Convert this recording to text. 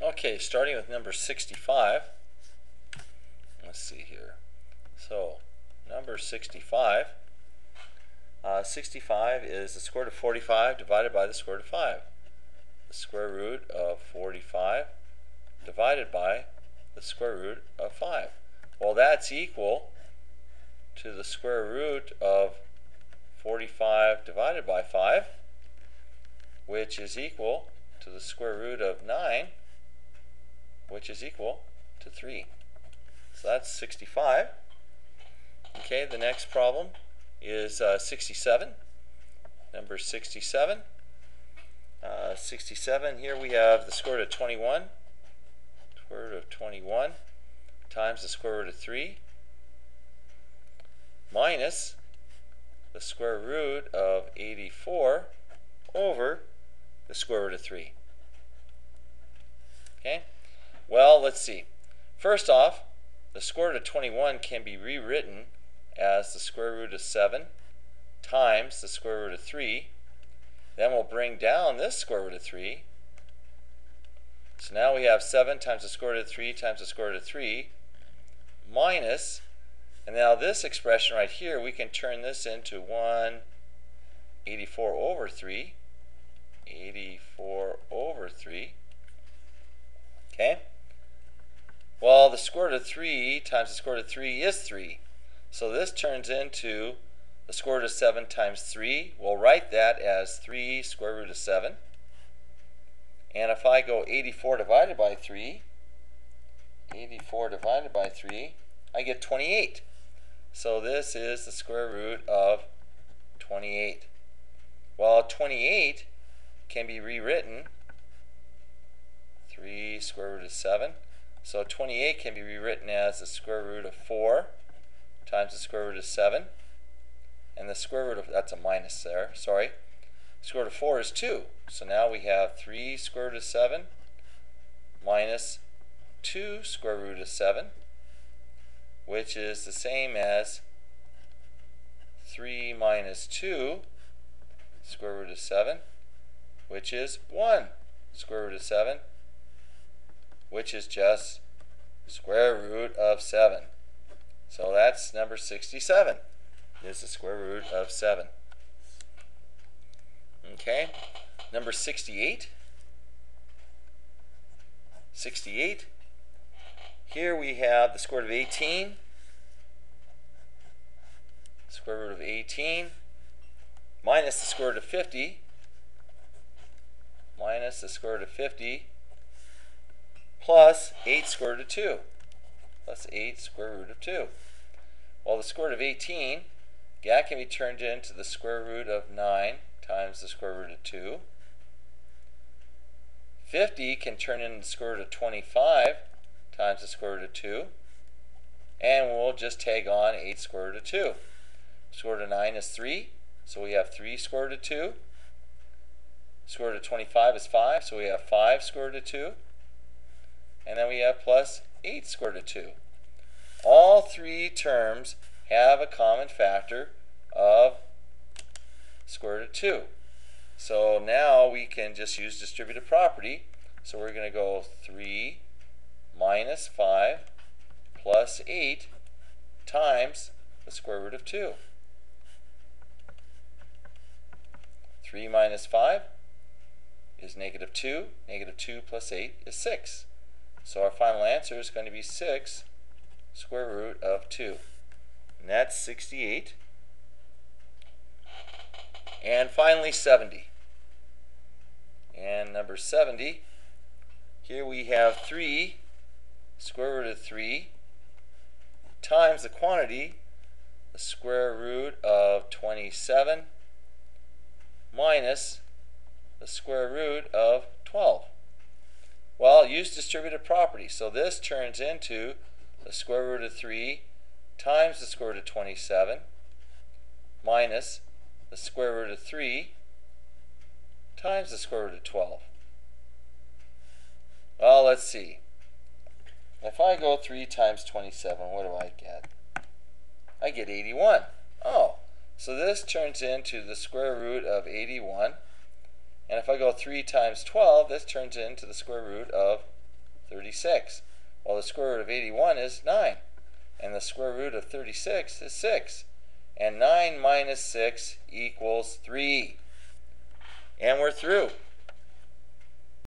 Okay, starting with number 65. Let's see here. So, number 65. 65 is the square root of 45 divided by the square root of 5. The square root of 45 divided by the square root of 5. Well, that's equal to the square root of 45 divided by 5, which is equal to the square root of 9, which is equal to 3. So that's 65. Okay, the next problem is 67. Number 67. 67, here we have the square root of 21. Square root of 21 times the square root of 3 minus the square root of 84 over the square root of 3. Okay? Well, let's see. First off, the square root of 21 can be rewritten as the square root of 7 times the square root of 3. Then we'll bring down this square root of 3. So now we have 7 times the square root of 3 times the square root of 3 minus, and now this expression right here, we can turn this into 184 over 3. 84 over 3. Okay? Well, the square root of 3 times the square root of 3 is 3. So this turns into the square root of 7 times 3. We'll write that as 3 square root of 7. And if I go 84 divided by 3, 84 divided by 3, I get 28. So this is the square root of 28. Well, 28 can be rewritten 3 square root of 7. So 28 can be rewritten as the square root of 4 times the square root of 7. And the square root of, that's a minus there, sorry. Square root of 4 is 2. So now we have 3 square root of 7 minus 2 square root of 7, which is the same as 3 minus 2 square root of 7, which is 1 square root of 7, which is just square root of 7. So that's number 67, is the square root of 7. Okay, number 68. 68. Here we have the square root of 18. Square root of 18 minus the square root of 50. Minus the square root of 50 plus 8 square root of 2. Plus 8 square root of 2. Well, the square root of 18, that can be turned into the square root of 9 times the square root of 2. 50 can turn into the square root of 25 times the square root of 2. And we'll just tag on 8 square root of 2. Square root of 9 is 3, so we have 3 square root of 2. Square root of 25 is 5, so we have 5 square root of 2. And then we have plus 8 square root of 2. All three terms have a common factor of square root of 2. So now we can just use distributive property. So we're going to go 3 minus 5 plus 8 times the square root of 2. 3 minus 5 is negative 2. Negative 2 plus 8 is 6. So our final answer is going to be 6 square root of 2. And that's 68. And finally 70. And number 70, here we have 3 square root of 3 times the quantity, the square root of 27 minus the square root of 12. Well, use distributive property. So this turns into the square root of 3 times the square root of 27 minus the square root of 3 times the square root of 12. Well, let's see. If I go 3 times 27, what do I get? I get 81. Oh, so this turns into the square root of 81. And if I go 3 times 12, this turns into the square root of 36. Well, the square root of 81 is 9. And the square root of 36 is 6. And 9 minus 6 equals 3. And we're through.